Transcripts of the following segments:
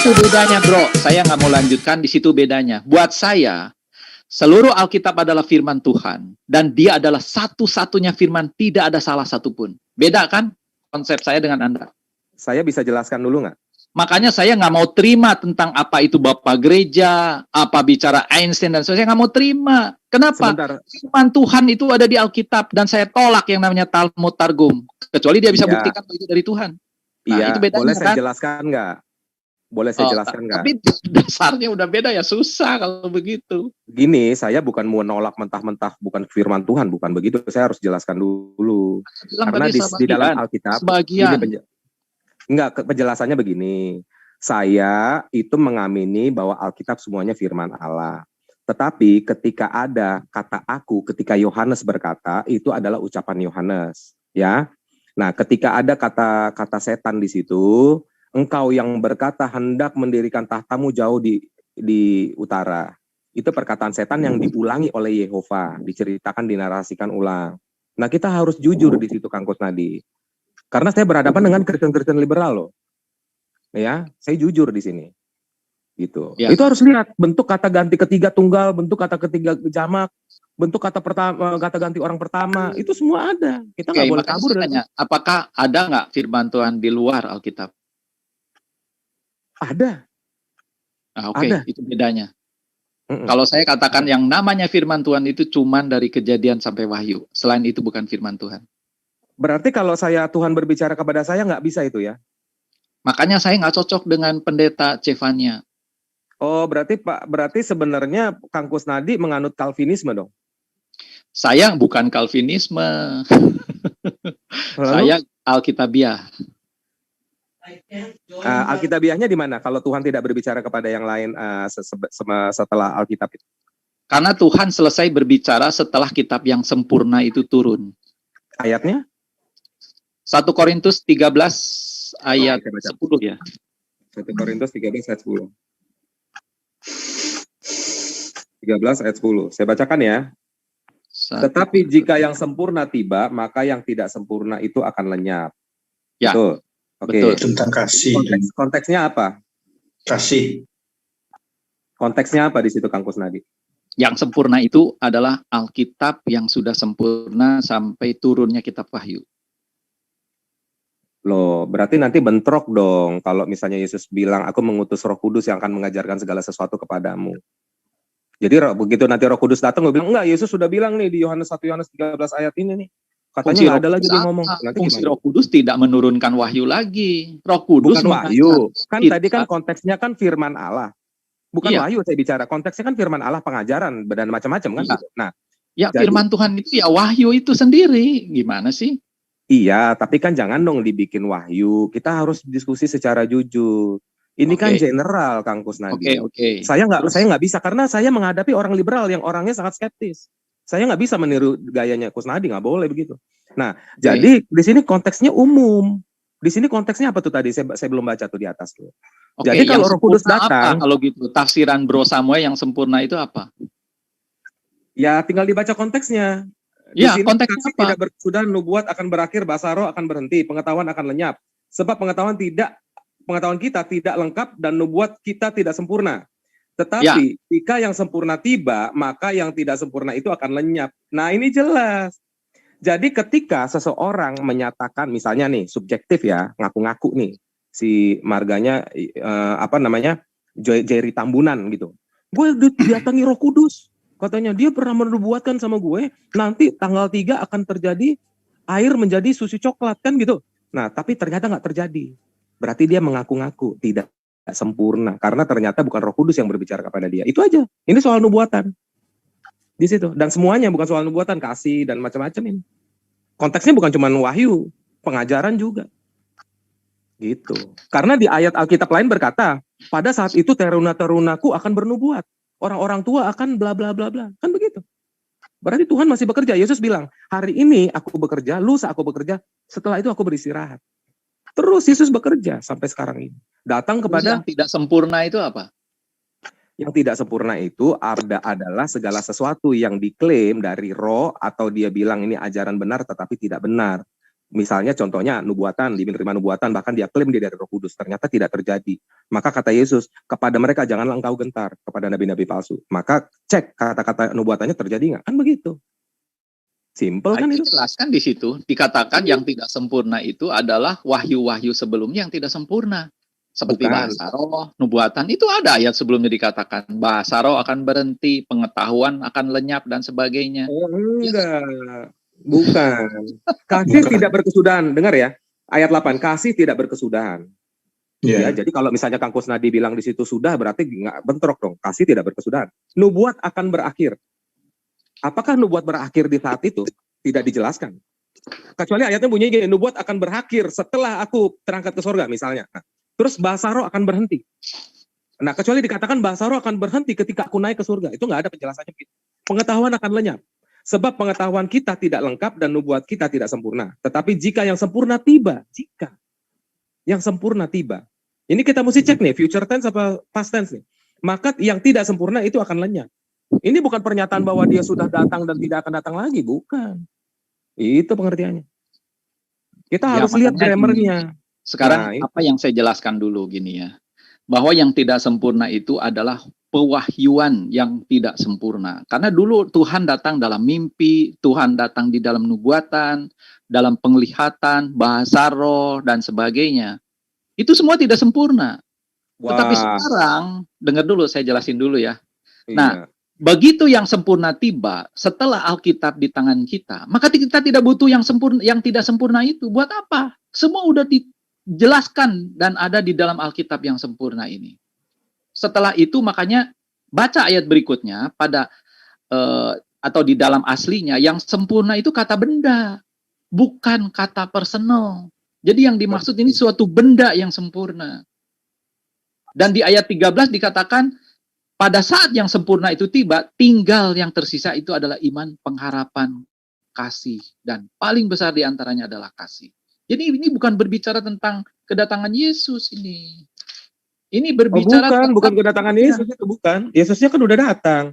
situ bedanya, bro. Saya nggak mau lanjutkan, di situ bedanya. Buat saya, seluruh Alkitab adalah firman Tuhan. Dan dia adalah satu-satunya firman, tidak ada salah satupun. Beda kan konsep saya dengan Anda? Saya bisa jelaskan dulu nggak? Makanya saya nggak mau terima tentang apa itu Bapak Gereja, apa bicara Einstein dan sebagainya. Saya nggak mau terima. Kenapa? Sebentar. Firman Tuhan itu ada di Alkitab. Dan saya tolak yang namanya Talmud Targum. Kecuali dia bisa buktikan itu dari Tuhan. Nah, iya, itu bedanya, boleh saya kan? jelaskan nggak? Boleh saya jelaskan nggak? Tapi dasarnya udah beda ya, susah kalau begitu. Gini, saya bukan mau nolak mentah-mentah bukan firman Tuhan, bukan begitu. Saya harus jelaskan dulu. Karena di dalam Alkitab, enggak, penjelasannya begini. Saya itu mengamini bahwa Alkitab semuanya firman Allah. Tetapi ketika ada kata aku, ketika Yohanes berkata, itu adalah ucapan Yohanes, ya. Nah, ketika ada kata setan di situ, engkau yang berkata hendak mendirikan tahtamu jauh di utara. Itu perkataan setan yang diulangi oleh Yehova, diceritakan, dinarasikan ulang. Nah, kita harus jujur di situ, Kang Kusnadi. Karena saya berhadapan dengan Kristen-Kristen liberal loh. Ya, saya jujur di sini. Gitu. Ya. Itu harus lihat bentuk kata ganti ketiga tunggal, bentuk kata ketiga jamak, bentuk kata pertama, kata ganti orang pertama, itu semua ada. Kita nggak boleh kabur. Apakah ada nggak firman Tuhan di luar Alkitab? Ada. Ada. Itu bedanya. Kalau saya katakan yang namanya firman Tuhan itu cuman dari Kejadian sampai Wahyu. Selain itu bukan firman Tuhan. Berarti kalau Tuhan berbicara kepada saya nggak bisa itu ya? Makanya saya nggak cocok dengan pendeta Cevania. Oh, berarti sebenarnya Kang Kusnadi menganut Calvinisme dong? Saya bukan Calvinisme. Saya Alkitabiah. Alkitabiahnya di mana? Kalau Tuhan tidak berbicara kepada yang lain setelah Alkitab itu? Karena Tuhan selesai berbicara setelah kitab yang sempurna itu turun. Ayatnya? 1 Korintus 13 ayat 10 ya. 1 Korintus 13 ayat 10. 13 ayat 10. Saya bacakan ya. Tetapi jika yang sempurna tiba, maka yang tidak sempurna itu akan lenyap. Ya. Betul. Betul. Tentang kasih. Konteksnya apa? Kasih. Konteksnya apa di situ, Kang Kusnadi? Yang sempurna itu adalah Alkitab yang sudah sempurna sampai turunnya kitab Wahyu. Loh, berarti nanti bentrok dong kalau misalnya Yesus bilang, aku mengutus Roh Kudus yang akan mengajarkan segala sesuatu kepadamu. Jadi begitu nanti Roh Kudus datang, gue bilang, enggak, Yesus sudah bilang nih di Yohanes 1 Yohanes 13 ayat ini nih. Katanya nggak ada lagi dia ngomong. Fungsi Roh Kudus tidak menurunkan wahyu lagi. Roh Kudus bukan wahyu. Kan tadi kan konteksnya kan firman Allah. Bukan wahyu saya bicara. Konteksnya kan firman Allah, pengajaran dan macam-macam kan. Gitu. Nah, ya firman Tuhan itu ya wahyu itu sendiri. Gimana sih? Iya, tapi kan jangan dong dibikin wahyu. Kita harus diskusi secara jujur. Ini kan general, Kang Kusnadi. Saya nggak bisa karena saya menghadapi orang liberal yang orangnya sangat skeptis. Saya nggak bisa meniru gayanya Kusnadi, nggak boleh begitu. Nah, jadi di sini konteksnya umum. Di sini konteksnya apa tuh tadi? Saya belum baca tuh di atas tuh. Jadi kalau Roh Kudus datang, kalau gitu tafsiran Bro Samuel yang sempurna itu apa? Ya tinggal dibaca konteksnya. Ya, konteksnya apa? Sudah nubuat akan berakhir, bahasa roh akan berhenti, pengetahuan akan lenyap. Sebab pengetahuan kita tidak lengkap dan nubuat kita tidak sempurna. Tetapi jika yang sempurna tiba, maka yang tidak sempurna itu akan lenyap. Nah, ini jelas. Jadi ketika seseorang menyatakan, misalnya nih, subjektif ya, ngaku-ngaku nih, si marganya, Jerry Tambunan gitu. Gue didatangi Roh Kudus. Katanya, dia pernah menubuatkan sama gue, nanti tanggal 3 akan terjadi, air menjadi susu coklat, kan gitu. Nah, tapi ternyata nggak terjadi. Berarti dia mengaku-ngaku, tidak sempurna karena ternyata bukan Roh Kudus yang berbicara kepada dia. Itu aja. Ini soal nubuatan. Di situ. Dan semuanya bukan soal nubuatan, kasih dan macam-macam ini. Konteksnya bukan cuma wahyu, pengajaran juga. Gitu. Karena di ayat Alkitab lain berkata, pada saat itu teruna-terunaku akan bernubuat. Orang-orang tua akan bla bla bla bla. Kan begitu. Berarti Tuhan masih bekerja. Yesus bilang, hari ini aku bekerja, lusa aku bekerja, setelah itu aku beristirahat. Terus Yesus bekerja sampai sekarang ini. Datang kepada yang tidak sempurna itu apa? Yang tidak sempurna itu adalah segala sesuatu yang diklaim dari roh atau dia bilang ini ajaran benar tetapi tidak benar. Misalnya contohnya nubuatan, dia menerima nubuatan, bahkan dia klaim dia dari Roh Kudus, ternyata tidak terjadi. Maka kata Yesus, kepada mereka janganlah engkau gentar, kepada nabi-nabi palsu. Maka cek kata-kata nubuatannya terjadi nggak? Kan begitu. Simple kan itu. Jelaskan di situ, dikatakan yang tidak sempurna itu adalah wahyu-wahyu sebelumnya yang tidak sempurna. Seperti Bukan. bahasa roh, nubuatan, itu ada ayat sebelumnya dikatakan. Bahasa roh akan berhenti, pengetahuan akan lenyap, dan sebagainya. Oh, enggak. Bukan. Kasih Bukan. tidak berkesudahan. Dengar ya. Ayat 8. Kasih tidak berkesudahan. Ya, Ya. jadi kalau misalnya Kang Kusnadi bilang di situ sudah, berarti nggak bentrok dong. Kasih tidak berkesudahan. Nubuat akan berakhir. Apakah nubuat berakhir di saat itu? Tidak dijelaskan. Kecuali ayatnya bunyinya gini, nubuat akan berakhir setelah aku terangkat ke surga misalnya. Nah, terus bahasa roh akan berhenti. Nah, kecuali dikatakan bahasa roh akan berhenti ketika aku naik ke surga. Itu nggak ada penjelasannya begitu. Pengetahuan akan lenyap. Sebab pengetahuan kita tidak lengkap dan nubuat kita tidak sempurna. Tetapi jika yang sempurna tiba, ini kita mesti cek nih, future tense apa past tense nih. Maka yang tidak sempurna itu akan lenyap. Ini bukan pernyataan bahwa dia sudah datang dan tidak akan datang lagi, bukan. Itu pengertiannya. Kita harus lihat makanya grammarnya. Sekarang Nah, apa yang saya jelaskan dulu gini ya. Bahwa yang tidak sempurna itu adalah pewahyuan yang tidak sempurna. Karena dulu Tuhan datang dalam mimpi, Tuhan datang di dalam nubuatan, dalam penglihatan, bahasa roh, dan sebagainya. Itu semua tidak sempurna. Tetapi sekarang, dengar dulu, saya jelasin dulu ya. Nah, begitu yang sempurna tiba, setelah Alkitab di tangan kita, maka kita tidak butuh yang sempurna, yang tidak sempurna itu. Buat apa? Semua udah dijelaskan dan ada di dalam Alkitab yang sempurna ini. Setelah itu makanya baca ayat berikutnya pada atau di dalam aslinya yang sempurna itu kata benda, bukan kata personal. Jadi yang dimaksud ini suatu benda yang sempurna. Dan di ayat 13 dikatakan pada saat yang sempurna itu tiba, tinggal yang tersisa itu adalah iman, pengharapan, kasih, dan paling besar di antaranya adalah kasih. Jadi ini bukan berbicara tentang kedatangan Yesus ini. Ini berbicara bukan kedatangan Yesus itu, bukan. Yesusnya kan udah datang.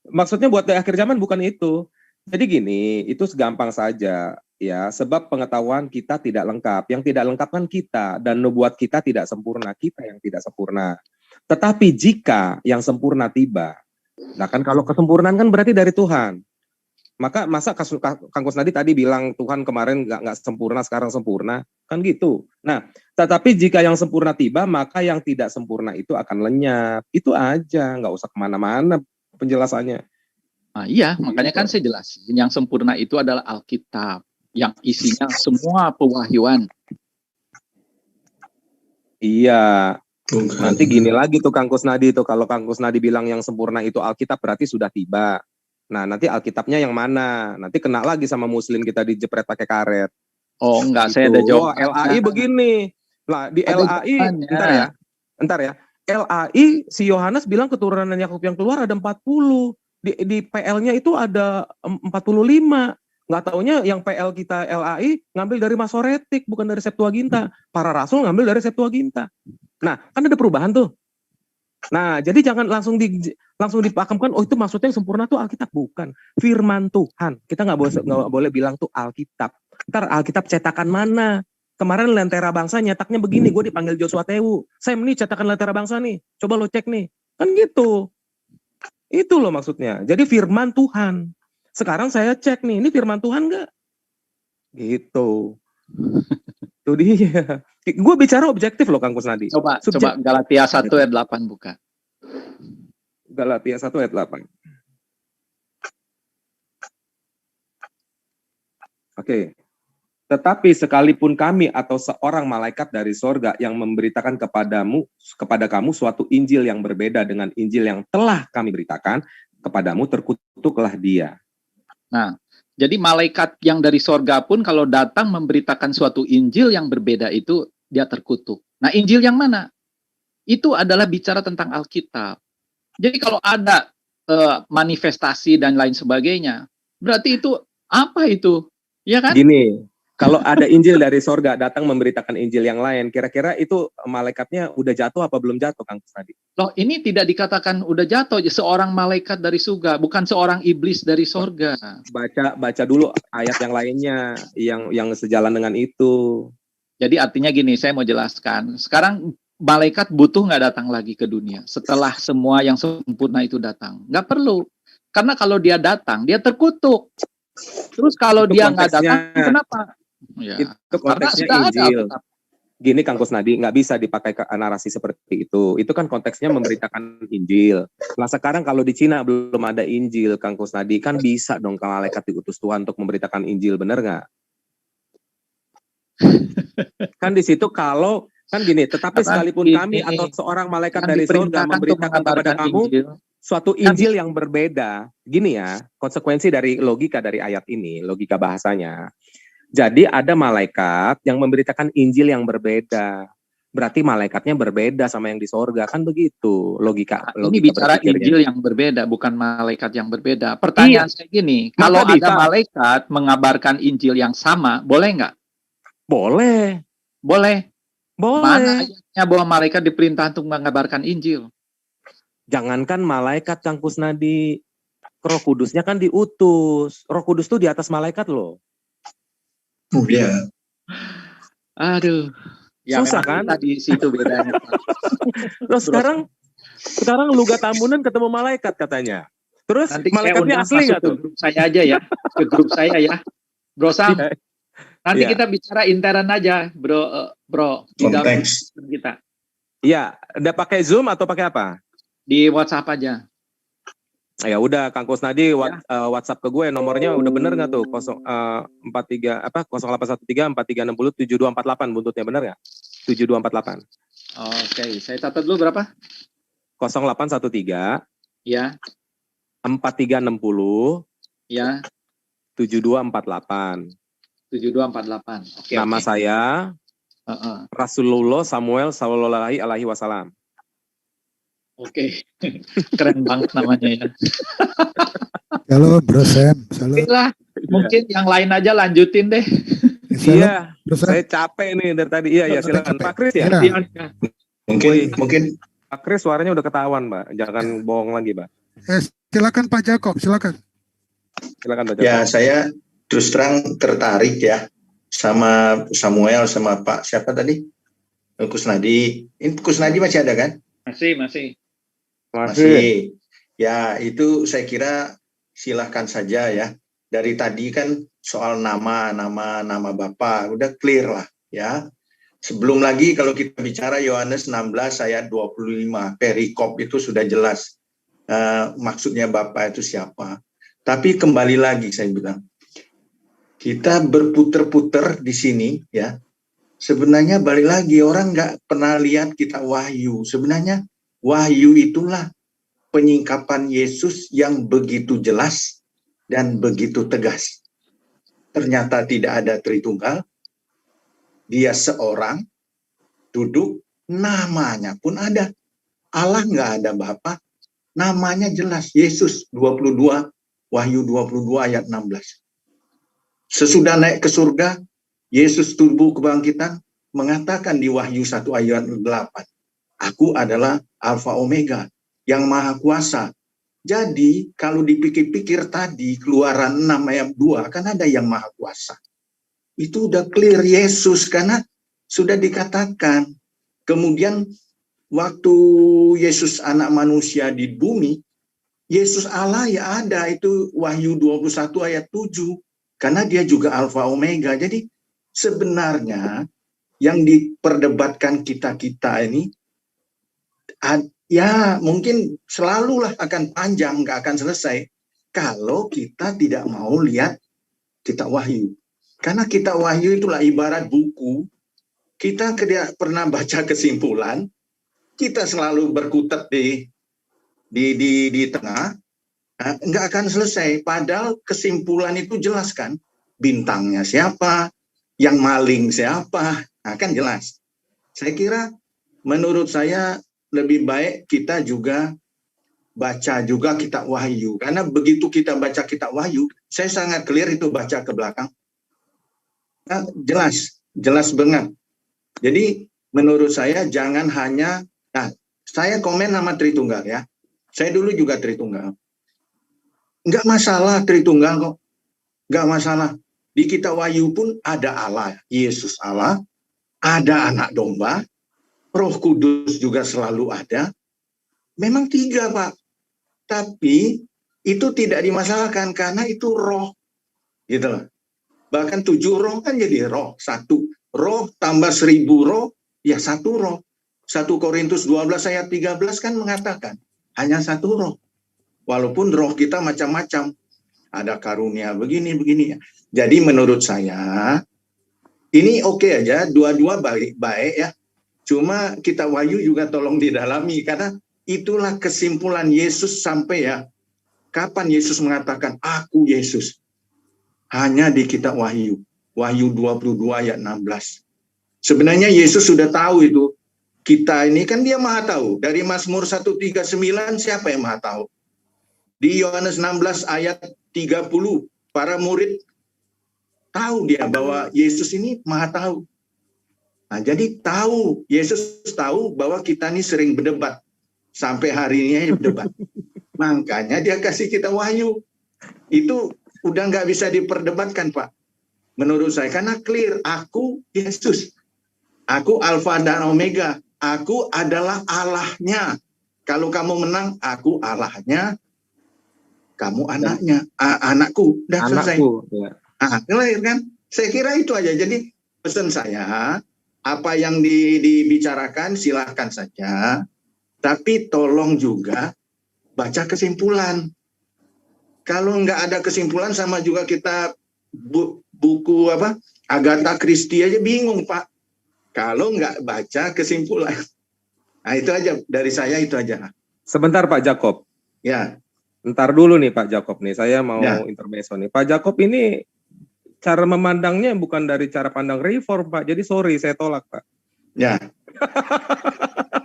Maksudnya buat di akhir zaman bukan itu. Jadi gini, itu segampang saja ya, sebab pengetahuan kita tidak lengkap. Yang tidak lengkap kan kita, dan nubuat kita tidak sempurna, kita yang tidak sempurna. Tetapi jika yang sempurna tiba, nah kan kalau kesempurnaan kan berarti dari Tuhan. Maka masa Kang Kusnadi tadi bilang Tuhan kemarin nggak sempurna, sekarang sempurna, kan gitu. Nah, tetapi jika yang sempurna tiba, maka yang tidak sempurna itu akan lenyap. Itu aja, nggak usah kemana-mana penjelasannya. Nah, iya, makanya kan saya jelasin. Yang sempurna itu adalah Alkitab, yang isinya semua pewahyuan. Iya. Bukan. Nanti gini lagi tuh Kang Kusnadi itu, kalau Kang Kusnadi bilang yang sempurna itu Alkitab berarti sudah tiba. Nah, nanti Alkitabnya yang mana? Nanti kena lagi sama Muslim kita dijepret pakai karet. Oh, enggak, gitu. saya ada jawab. LAI begini. Lah di Ada LAI, entar ya. LAI si Yohanes bilang keturunan Yakub yang keluar ada 40. Di PL-nya itu ada 45. Nggak taunya yang PL kita LAI ngambil dari Masoretik, bukan dari Septuaginta. Para rasul ngambil dari Septuaginta. Nah, kan ada perubahan tuh. Nah, jadi jangan langsung dipakamkan, oh itu maksudnya yang sempurna tuh Alkitab. Bukan. Firman Tuhan. Kita nggak boleh bilang tuh Alkitab. Ntar Alkitab cetakan mana? Kemarin Lentera Bangsa nyetaknya begini, gue dipanggil Joshua Tewu. Sam nih cetakan Lentera Bangsa nih. Coba lo cek nih. Kan gitu. Itu loh maksudnya. Jadi firman Tuhan. Sekarang saya cek nih, ini firman Tuhan nggak? Gitu. Itu dia. Gue bicara objektif loh Kang Kusnadi. Coba Galatia 1 ayat 8 buka. Galatia 1 ayat 8. Oke. Tetapi sekalipun kami atau seorang malaikat dari sorga yang memberitakan kepada kamu suatu Injil yang berbeda dengan Injil yang telah kami beritakan kepadamu, terkutuklah dia. Nah, jadi malaikat yang dari sorga pun kalau datang memberitakan suatu Injil yang berbeda itu dia terkutuk. Nah, Injil yang mana? Itu adalah bicara tentang Alkitab. Jadi kalau ada manifestasi dan lain sebagainya, berarti itu apa itu? Ya kan? Gini, Kalau ada Injil dari sorga datang memberitakan Injil yang lain, kira-kira itu malaikatnya udah jatuh apa belum jatuh, Kang Kusnadi? Loh, ini tidak dikatakan udah jatuh, seorang malaikat dari surga, bukan seorang iblis dari sorga. Baca dulu ayat yang lainnya yang sejalan dengan itu. Jadi artinya gini, saya mau jelaskan. Sekarang malaikat butuh nggak datang lagi ke dunia setelah semua yang sempurna itu datang? Nggak perlu. Karena kalau dia datang, dia terkutuk. Terus kalau Itu dia nggak datang, konteksnya. kenapa? Ya, Itu konteksnya karena sudah ada Injil. Alkitab. Gini Kang Kusnadi, nggak bisa dipakai ke narasi seperti itu. Itu kan konteksnya memberitakan Injil. Nah sekarang kalau di Cina belum ada Injil, Kang Kusnadi, kan bisa dong kalau malaikat diutus Tuhan untuk memberitakan Injil, bener nggak? Kan di situ kalau kan gini, tetapi sekalipun kami atau seorang malaikat dari surga memberitakan kepada kamu suatu Injil yang berbeda, gini ya, konsekuensi dari logika dari ayat ini, logika bahasanya. Jadi ada malaikat yang memberitakan Injil yang berbeda. Berarti malaikatnya berbeda sama yang di sorga, kan begitu logika. Ini bicara berpikirnya. Injil yang berbeda, bukan malaikat yang berbeda. Pertanyaan saya gini, kalau Maka ada malaikat mengabarkan Injil yang sama, boleh nggak? Boleh. Boleh. Boleh. Mana ayatnya bahwa malaikat diperintah untuk mengabarkan Injil? Jangankan malaikat, Kang Kusnadi, Roh Kudusnya kan diutus. Roh Kudus tuh di atas malaikat loh. Oh iya. Aduh. Ya, susah kan? Di situ bedanya. Terus sekarang Luga Tambunan ketemu malaikat katanya. Terus nanti malaikatnya asli nggak tuh? grup saya aja ya, ke grup saya ya, Bro Sam. Nanti kita bicara intern aja, bro. Konteks kita. Iya, udah pakai Zoom atau pakai apa? Di WhatsApp aja. Ya udah, Kang Kusnadi WhatsApp ke gue, nomornya udah bener nggak tuh? 0813 4360 7248 buntutnya bener nggak? 7248. Oke, saya catat dulu berapa? 0813 ya 4360 ya 7248. 7248. Oke. Nama saya Rasulullah Samuel Sallallahu Alaihi Wasallam. Oke. Keren banget namanya ya. Halo Bro Sam. Oke lah, mungkin yang lain aja lanjutin deh. Iya, saya capek nih dari tadi. Iya, silakan Pak Kris ya. Mungkin Pak Kris suaranya udah ketahuan, Mbak. Jangan bohong lagi, Mbak. Silakan Pak Jakob, silakan. Silakan Pak Jakob. Ya, saya terus terang tertarik ya sama Samuel sama Pak siapa tadi? Kusnadi. Ini Kusnadi masih ada kan? Masih. Ya, itu saya kira silahkan saja ya. Dari tadi kan soal nama Bapa udah clear lah ya. Sebelum lagi kalau kita bicara Yohanes 16 ayat 25, perikop itu sudah jelas maksudnya Bapa itu siapa. Tapi kembali lagi saya bilang, kita berputar-putar di sini ya. Sebenarnya balik lagi, orang nggak pernah lihat kita wahyu. Sebenarnya wahyu itulah penyingkapan Yesus yang begitu jelas dan begitu tegas. Ternyata tidak ada Tritunggal, dia seorang, duduk, namanya pun ada. Allah nggak ada Bapa, namanya jelas, Yesus 22, Wahyu 22 ayat 16. Sesudah naik ke surga, Yesus tubuh kebangkitan, mengatakan di Wahyu 1 ayat 8, Aku adalah Alfa Omega, yang maha kuasa. Jadi kalau dipikir-pikir tadi Keluaran 6 ayat 2 kan ada yang maha kuasa. Itu udah clear Yesus karena sudah dikatakan. Kemudian waktu Yesus anak manusia di bumi, Yesus Allah ya ada, itu Wahyu 21 ayat 7. Karena dia juga Alfa Omega. Jadi sebenarnya yang diperdebatkan kita-kita ini ya mungkin selalulah akan panjang, nggak akan selesai kalau kita tidak mau lihat kitab Wahyu. Karena kitab Wahyu itulah ibarat buku, kita tidak pernah baca kesimpulan, kita selalu berkutat di tengah, nggak akan selesai. Padahal kesimpulan itu jelas kan, bintangnya siapa, yang maling siapa, kan jelas. Saya kira, menurut saya lebih baik kita juga baca juga kitab Wahyu. Karena begitu kita baca kitab Wahyu, saya sangat clear itu baca ke belakang. jelas banget. Jadi menurut saya jangan hanya, saya komen sama Tritunggal ya. Saya dulu juga Tritunggal. Nggak masalah Tritunggal kok. Nggak masalah. Di kitab Wahyu pun ada Allah, Yesus Allah, ada anak domba, Roh Kudus juga selalu ada. Memang 3, Pak. Tapi itu tidak dimasalahkan karena itu roh. Gitu loh. Bahkan 7 roh kan jadi roh. 1 roh tambah 1000 roh, ya 1 roh. 1 Korintus 12 ayat 13 kan mengatakan hanya 1 roh. Walaupun roh kita macam-macam. Ada karunia begini ya. Jadi menurut saya ini oke aja, dua-dua baik ya. Cuma kita Wahyu juga tolong didalami karena itulah kesimpulan Yesus sampai ya. Kapan Yesus mengatakan aku Yesus? Hanya di kitab Wahyu. Wahyu 22 ayat 16. Sebenarnya Yesus sudah tahu itu. Kita ini kan dia maha tahu. Dari Mazmur 139 siapa yang maha tahu? Di Yohanes 16 ayat 30 para murid tahu dia bahwa Yesus ini maha tahu. Nah, jadi tahu, Yesus tahu bahwa kita ini sering berdebat. Sampai hari ini berdebat. Makanya dia kasih kita Wahyu. Itu udah nggak bisa diperdebatkan, Pak. Menurut saya, karena clear, aku Yesus. Aku Alfa dan Omega. Aku adalah Allahnya. Kalau kamu menang, aku Allahnya. Kamu anaknya. Anakku. Udah selesai. Ya. Clear kan? Saya kira itu aja. Jadi pesan saya, apa yang dibicarakan silahkan saja. Tapi tolong juga baca kesimpulan. Kalau nggak ada kesimpulan sama juga kita buku Agatha Christie aja bingung, Pak. Kalau nggak baca kesimpulan. Nah itu aja dari saya, itu aja. Sebentar Pak Jakob. Ya. Ntar dulu nih Pak Jakob nih, saya mau Ya. intermezzo nih. Pak Jakob ini cara memandangnya bukan dari cara pandang reform Pak. Jadi sorry saya tolak Pak. Ya.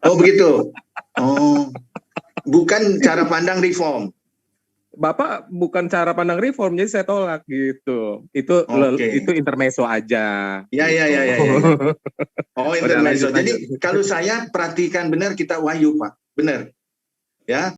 Oh begitu. Oh. Bukan cara pandang reform. Bapak bukan cara pandang reform, jadi saya tolak gitu. Itu Oke. itu intermezzo aja. Ya. Oh, Udah, intermezzo. lanjut. Jadi kalau saya perhatikan benar kita Wahyu, Pak. Benar. Ya.